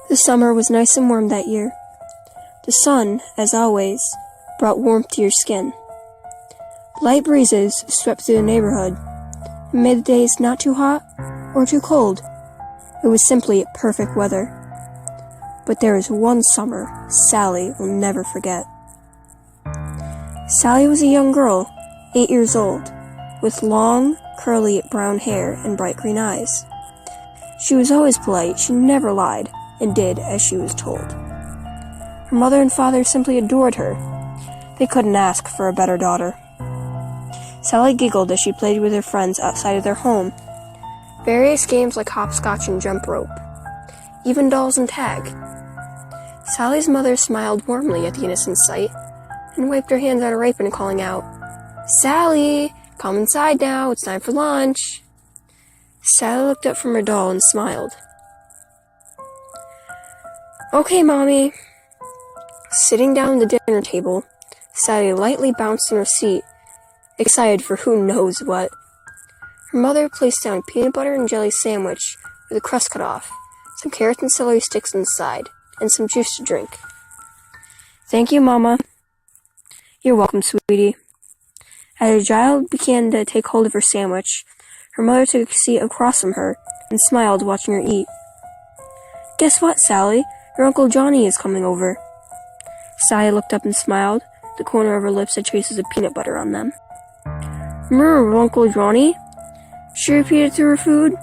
The summer was nice and warm that year. The sun, as always, brought warmth to your skin. Light breezes swept through the neighborhood and made the days not too hot or too cold. It was simply perfect weather. But there is one summer Sally will never forget. Sally was a young girl, 8 years old, with long, curly brown hair and bright green eyes. She was always polite, she never lied, and did as she was told. Her mother and father simply adored her. They couldn't ask for a better daughter. Sally giggled as she played with her friends outside of their home. Various games like hopscotch and jump rope. Even dolls and tag. Sally's mother smiled warmly at the innocent sight and wiped her hands at her apron, calling out, "Sally, come inside now, it's time for lunch." Sally looked up from her doll and smiled. "Okay, Mommy." Sitting down at the dinner table, Sally lightly bounced in her seat, excited for who knows what. Her mother placed down a peanut butter and jelly sandwich with the crust cut off, some carrots and celery sticks on the side, and some juice to drink. "Thank you, Mama." "You're welcome, sweetie." As the child began to take hold of her sandwich, her mother took a seat across from her and smiled, watching her eat. "Guess what, Sally? Your Uncle Johnny is coming over." Sally looked up and smiled. The corner of her lips had traces of peanut butter on them. "Remember Uncle Johnny?" she repeated through her food.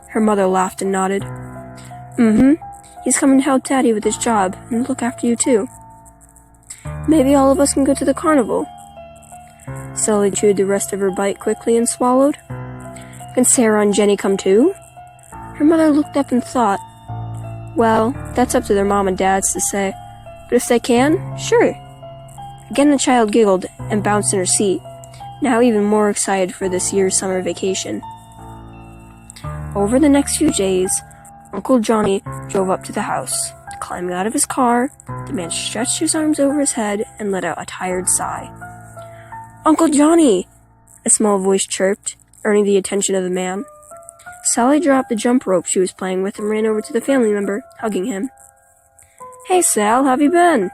Her mother laughed and nodded. "Mm-hmm. He's coming to help Daddy with his job and look after you too. Maybe all of us can go to the carnival." Sally chewed the rest of her bite quickly and swallowed. "Can Sarah and Jenny come too?" Her mother looked up and thought, "Well, that's up to their mom and dads to say, but if they can, sure." Again the child giggled and bounced in her seat, now even more excited for this year's summer vacation. Over the next few days, Uncle Johnny drove up to the house. Climbing out of his car, the man stretched his arms over his head and let out a tired sigh. "Uncle Johnny!" a small voice chirped, earning the attention of the man. Sally dropped the jump rope she was playing with and ran over to the family member, hugging him. "Hey, Sal, how have you been?"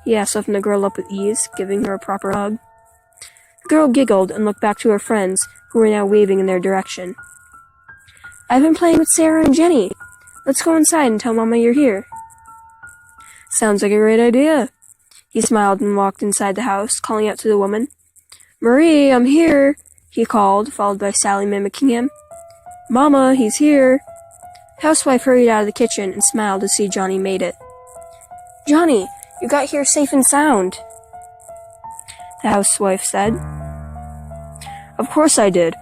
he asked, lifting the girl up with ease, giving her a proper hug. The girl giggled and looked back to her friends, who were now waving in their direction. "I've been playing with Sarah and Jenny. Let's go inside and tell Mama you're here." "Sounds like a great idea." He smiled and walked inside the house, calling out to the woman. "Marie, I'm here," he called, followed by Sally mimicking him. "Mama, he's here." The housewife hurried out of the kitchen and smiled to see Johnny made it. "Johnny, you got here safe and sound," the housewife said. "Of course I did.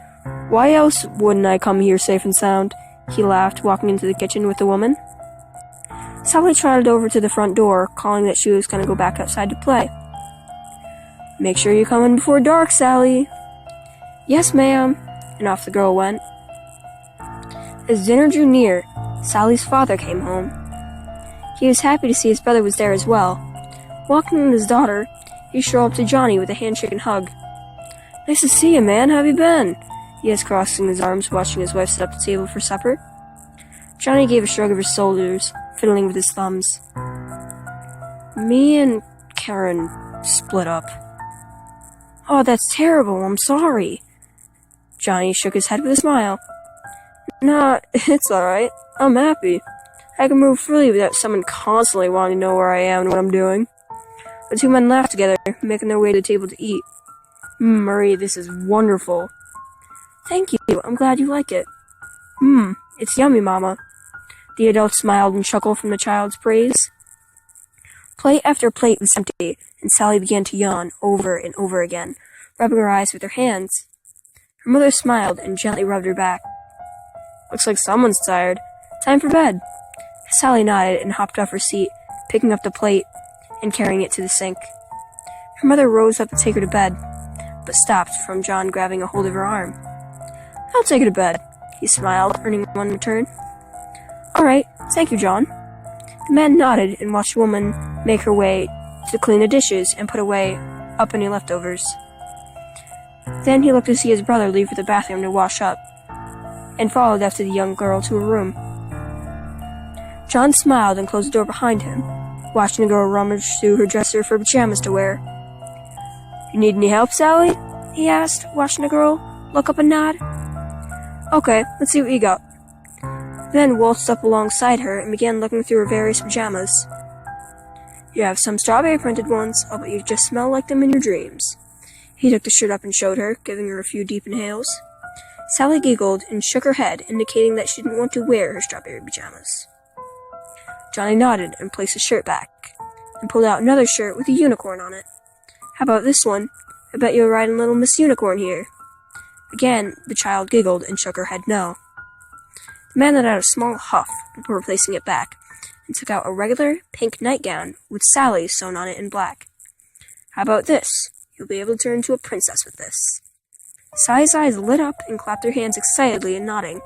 Why else wouldn't I come here safe and sound?" he laughed, walking into the kitchen with the woman. Sally trotted over to the front door, calling that she was going to go back outside to play. "Make sure you come in before dark, Sally." "Yes, ma'am," and off the girl went. As dinner drew near, Sally's father came home. He was happy to see his brother was there as well. Walking with his daughter, he strolled up to Johnny with a handshake and hug. "Nice to see you, man. How have you been?" he asked, crossing his arms, watching his wife set up the table for supper. Johnny gave a shrug of his shoulders, fiddling with his thumbs. "Me and Karen split up." "Oh, that's terrible. I'm sorry." Johnny shook his head with a smile. "Nah, it's alright. I'm happy. I can move freely without someone constantly wanting to know where I am and what I'm doing." The two men laughed together, making their way to the table to eat. "Marie, this is wonderful." "Thank you. I'm glad you like it." It's yummy, Mama." The adult smiled and chuckled from the child's praise. Plate after plate was empty, and Sally began to yawn over and over again, rubbing her eyes with her hands. Her mother smiled and gently rubbed her back. "Looks like someone's tired. Time for bed." Sally nodded and hopped off her seat, picking up the plate and carrying it to the sink. Her mother rose up to take her to bed, but stopped from John grabbing a hold of her arm. "I'll take her to bed," he smiled, earning one return. "All right, thank you, John." The man nodded and watched the woman make her way to clean the dishes and put away up any leftovers. Then he looked to see his brother leave for the bathroom to wash up, and followed after the young girl to her room. John smiled and closed the door behind him, watching the girl rummage through her dresser for pajamas to wear. "You need any help, Sally?" he asked, watching the girl look up and nod. "Okay, let's see what you got." Then waltzed up alongside her and began looking through her various pajamas. "You have some strawberry-printed ones. I'll bet you just smell like them in your dreams." He took the shirt up and showed her, giving her a few deep inhales. Sally giggled and shook her head, indicating that she didn't want to wear her strawberry pajamas. Johnny nodded and placed the shirt back, and pulled out another shirt with a unicorn on it. "How about this one? I bet you're riding little Miss Unicorn here." Again, the child giggled and shook her head no. The man let out a small huff before placing it back, and took out a regular pink nightgown with Sally sewn on it in black. "How about this? You'll be able to turn into a princess with this." Sally's eyes lit up and clapped her hands excitedly and nodding.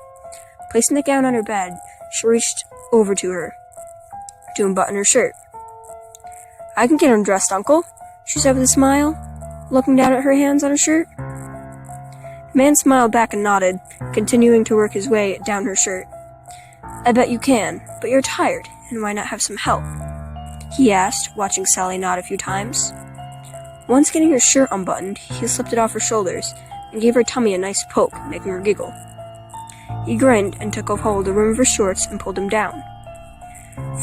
Placing the gown on her bed, she reached over to her to unbutton her shirt. "I can get undressed, Uncle," she said with a smile, looking down at her hands on her shirt. The man smiled back and nodded, continuing to work his way down her shirt. "I bet you can, but you're tired, and why not have some help?" he asked, watching Sally nod a few times. Once getting her shirt unbuttoned, he slipped it off her shoulders and gave her tummy a nice poke, making her giggle. He grinned and took a hold of the rim of her shorts and pulled them down.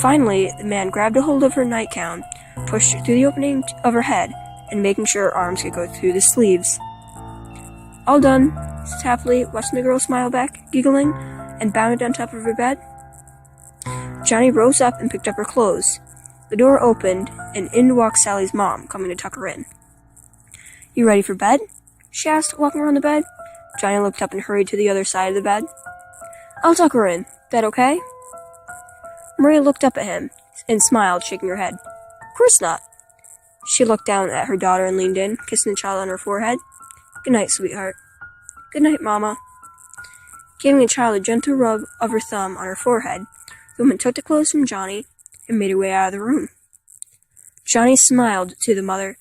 Finally, the man grabbed a hold of her nightgown, pushed it through the opening of her head, and making sure her arms could go through the sleeves. "All done," said happily, watching the girl smile back, giggling, and bounded on top of her bed. Johnny rose up and picked up her clothes. The door opened, and in walked Sally's mom, coming to tuck her in. "You ready for bed?" she asked, walking around the bed. Johnny looked up and hurried to the other side of the bed. "I'll tuck her in. That okay?" Maria looked up at him and smiled, shaking her head. "Of course not." She looked down at her daughter and leaned in, kissing the child on her forehead. "Good night, sweetheart." "Good night, Mama." Giving the child a gentle rub of her thumb on her forehead, the woman took the clothes from Johnny and made her way out of the room. Johnny smiled to the mother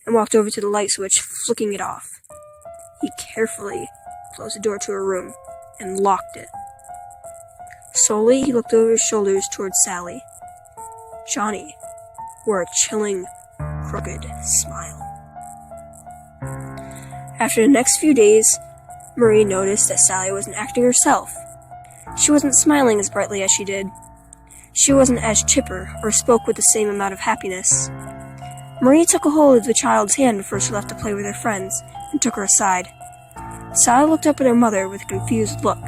and walked over to the light switch, flicking it off. He carefully closed the door to her room and locked it. Slowly, he looked over his shoulders towards Sally. Johnny wore a chilling, crooked smile. After the next few days, Marie noticed that Sally wasn't acting herself. She wasn't smiling as brightly as she did. She wasn't as chipper or spoke with the same amount of happiness. Marie took a hold of the child's hand before she left to play with her friends and took her aside. Sally looked up at her mother with a confused look.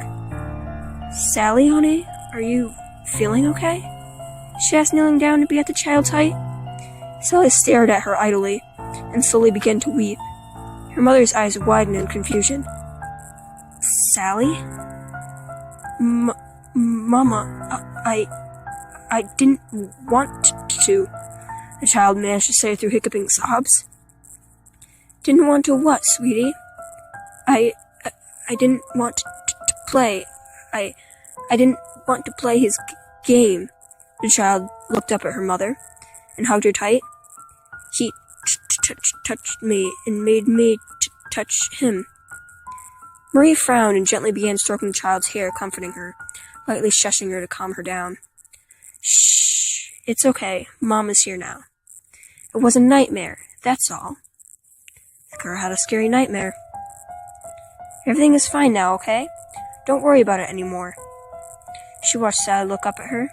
"Sally, honey, are you feeling okay?" she asked, kneeling down to be at the child's height. Sally stared at her idly and slowly began to weep. Her mother's eyes widened in confusion. "Sally? Mama, I didn't want to," the child managed to say through hiccuping sobs. "Didn't want to what, sweetie?" I didn't want to play. I didn't want to play his game." The child looked up at her mother and hugged her tight. "He touched me and made me touch him." Marie frowned and gently began stroking the child's hair, comforting her, lightly shushing her to calm her down. "Shh, it's okay. Mom is here now. It was a nightmare, that's all." The girl had a scary nightmare. "Everything is fine now, okay? Don't worry about it anymore." She watched Sally look up at her.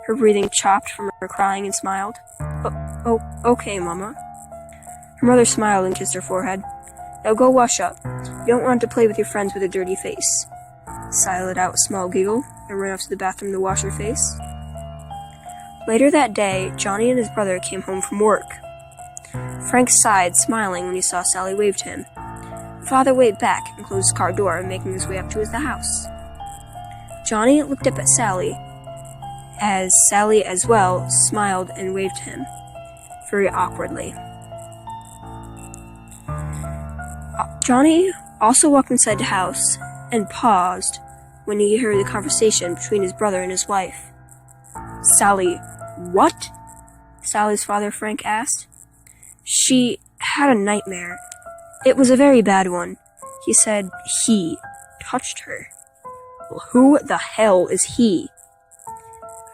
Her breathing chopped from her crying and smiled. Oh, okay, Mama." Her mother smiled and kissed her forehead. "Now go wash up. You don't want to play with your friends with a dirty face." Sally let out a small giggle and ran off to the bathroom to wash her face. Later that day, Johnny and his brother came home from work. Frank sighed, smiling when he saw Sally wave to him. Father waved back and closed his car door, making his way up to the house. Johnny looked up at Sally, as Sally as well smiled and waved to him, very awkwardly. Johnny also walked inside the house and paused when he heard the conversation between his brother and his wife. "Sally, what?" Sally's father, Frank, asked. "She had a nightmare. It was a very bad one. He said he touched her." "Well, who the hell is he?"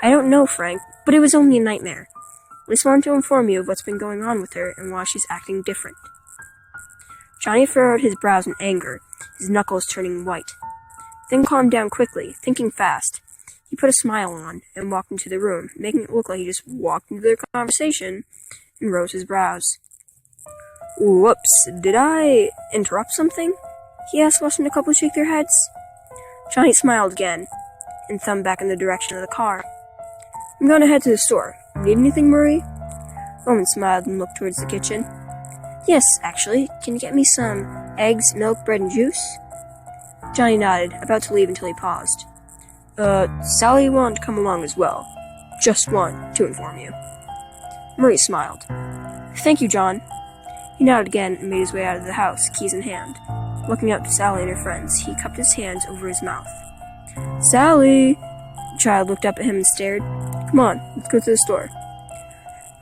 I don't know, Frank, but it was only a nightmare. I just wanted to inform you of what's been going on with her and why she's acting different. Johnny furrowed his brows in anger, his knuckles turning white. Then calmed down quickly, thinking fast. He put a smile on and walked into the room, making it look like he just walked into their conversation and rose his brows. Whoops, did I interrupt something? He asked, watching a couple shake their heads. Johnny smiled again and thumbed back in the direction of the car. I'm gonna head to the store. Need anything, Murray? Roman smiled and looked towards the kitchen. Yes, actually. Can you get me some eggs, milk, bread, and juice? Johnny nodded, about to leave until he paused. Sally wanted to come along as well. Just want to inform you. Murray smiled. Thank you, John. He nodded again and made his way out of the house, keys in hand. Looking up to Sally and her friends, he cupped his hands over his mouth. Sally! The child looked up at him and stared. Come on, let's go to the store.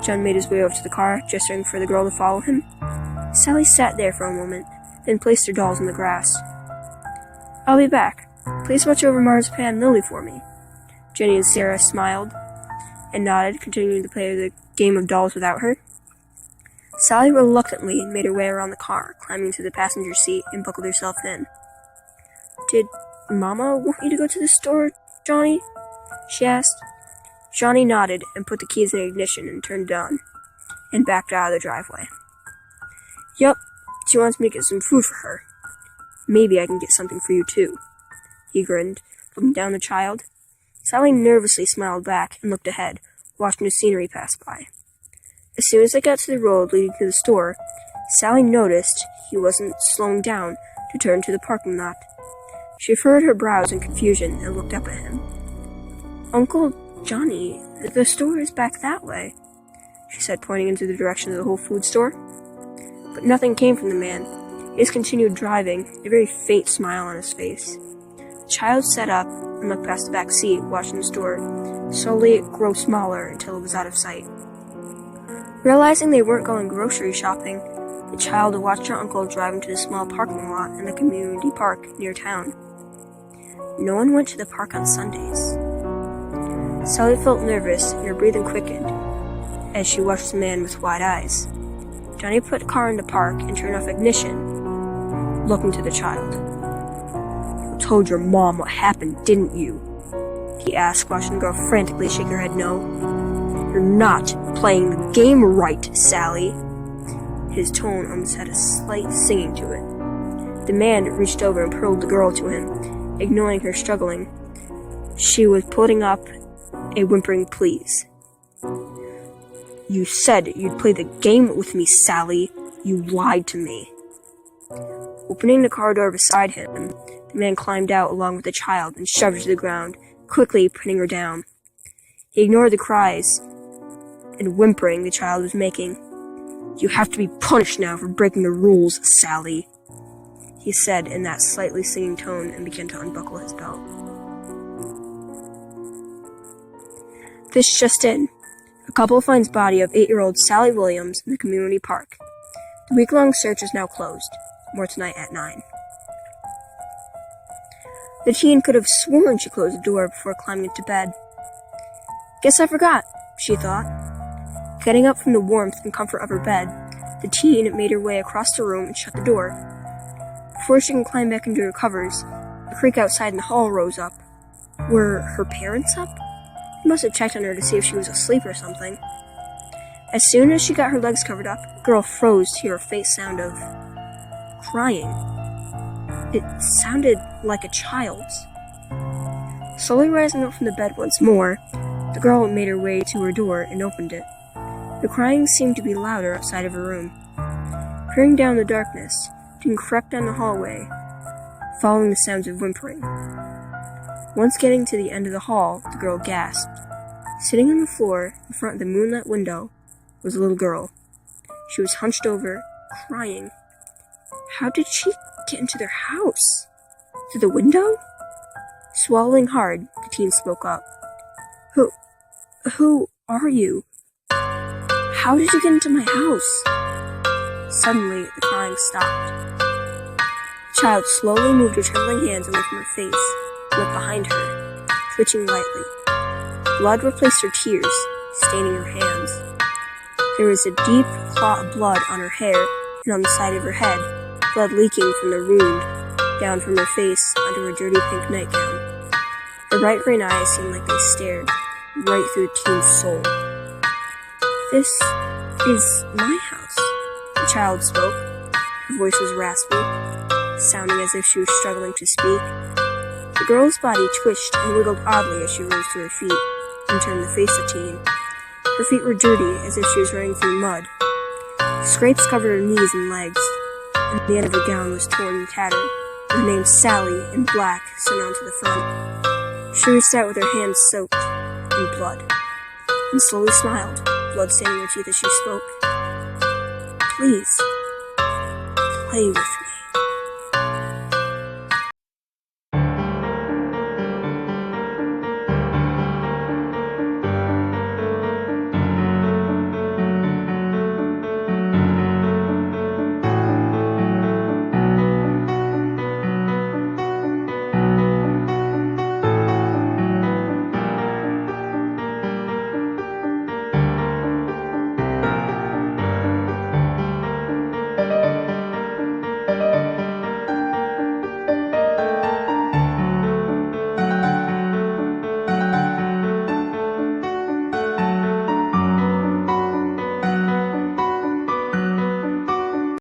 John made his way over to the car, gesturing for the girl to follow him. Sally sat there for a moment, then placed her dolls in the grass. I'll be back. Please watch over Marzipan and Lily for me. Jenny and Sarah smiled and nodded, continuing to play the game of dolls without her. Sally reluctantly made her way around the car, climbing to the passenger seat and buckled herself in. Did Mama want you to go to the store, Johnny? She asked. Johnny nodded and put the keys in ignition and turned it on, and backed out of the driveway. Yup, she wants me to get some food for her. Maybe I can get something for you too. He grinned, looking down at the child. Sally nervously smiled back and looked ahead, watching the scenery pass by. As soon as they got to the road leading to the store, Sally noticed he wasn't slowing down to turn to the parking lot. She furrowed her brows in confusion and looked up at him. Uncle Johnny, the store is back that way, she said, pointing into the direction of the Whole Foods store. But nothing came from the man. He just continued driving, a very faint smile on his face. The child sat up and looked past the back seat, watching the store slowly grow smaller until it was out of sight. Realizing they weren't going grocery shopping, the child watched her uncle drive into the small parking lot in the community park near town. No one went to the park on Sundays. Sally felt nervous and her breathing quickened as she watched the man with wide eyes. Johnny put the car into park and turned off ignition, looking to the child. You told your mom what happened, didn't you? He asked, watching the girl frantically shake her head no. You're not playing the game right, Sally. His tone almost had a slight singing to it. The man reached over and pulled the girl to him, ignoring her struggling. She was putting up a whimpering please. You said you'd play the game with me, Sally. You lied to me. Opening the car door beside him, the man climbed out along with the child and shoved her to the ground, quickly putting her down. He ignored the cries and whimpering the child was making. You have to be punished now for breaking the rules, Sally, he said in that slightly singing tone and began to unbuckle his belt. This just in. A couple finds body of 8-year-old Sally Williams in the community park. The week-long search is now closed. More tonight at 9. The teen could have sworn she closed the door before climbing into bed. Guess I forgot, she thought. Getting up from the warmth and comfort of her bed, the teen made her way across the room and shut the door. Before she could climb back into her covers, a creak outside in the hall rose up. Were her parents up? He must have checked on her to see if she was asleep or something. As soon as she got her legs covered up, the girl froze to hear a faint sound of crying. It sounded like a child's. Slowly rising up from the bed once more, the girl made her way to her door and opened it. The crying seemed to be louder outside of her room. Peering down the darkness, the teen crept down the hallway, following the sounds of whimpering. Once getting to the end of the hall, the girl gasped. Sitting on the floor in front of the moonlit window was a little girl. She was hunched over, crying. How did she get into their house? Through the window? Swallowing hard, the teen spoke up. Who are you? How did you get into my house? Suddenly, the crying stopped. The child slowly moved her trembling hands away from her face, and looked behind her, twitching lightly. Blood replaced her tears, staining her hands. There was a deep clot of blood on her hair and on the side of her head, blood leaking from the wound, down from her face onto her dirty pink nightgown. Her bright green eyes seemed like they stared right through the teen's soul. "This is my house," the child spoke. Her voice was raspy, sounding as if she was struggling to speak. The girl's body twitched and wiggled oddly as she rose to her feet and turned to face the teen. Her feet were dirty, as if she was running through mud. Scrapes covered her knees and legs, and the end of her gown was torn and tattered. Her name Sally in black sewn onto the front. She reached out with her hands soaked in blood, and slowly smiled, blood staining her teeth as she spoke. "Please, play with me."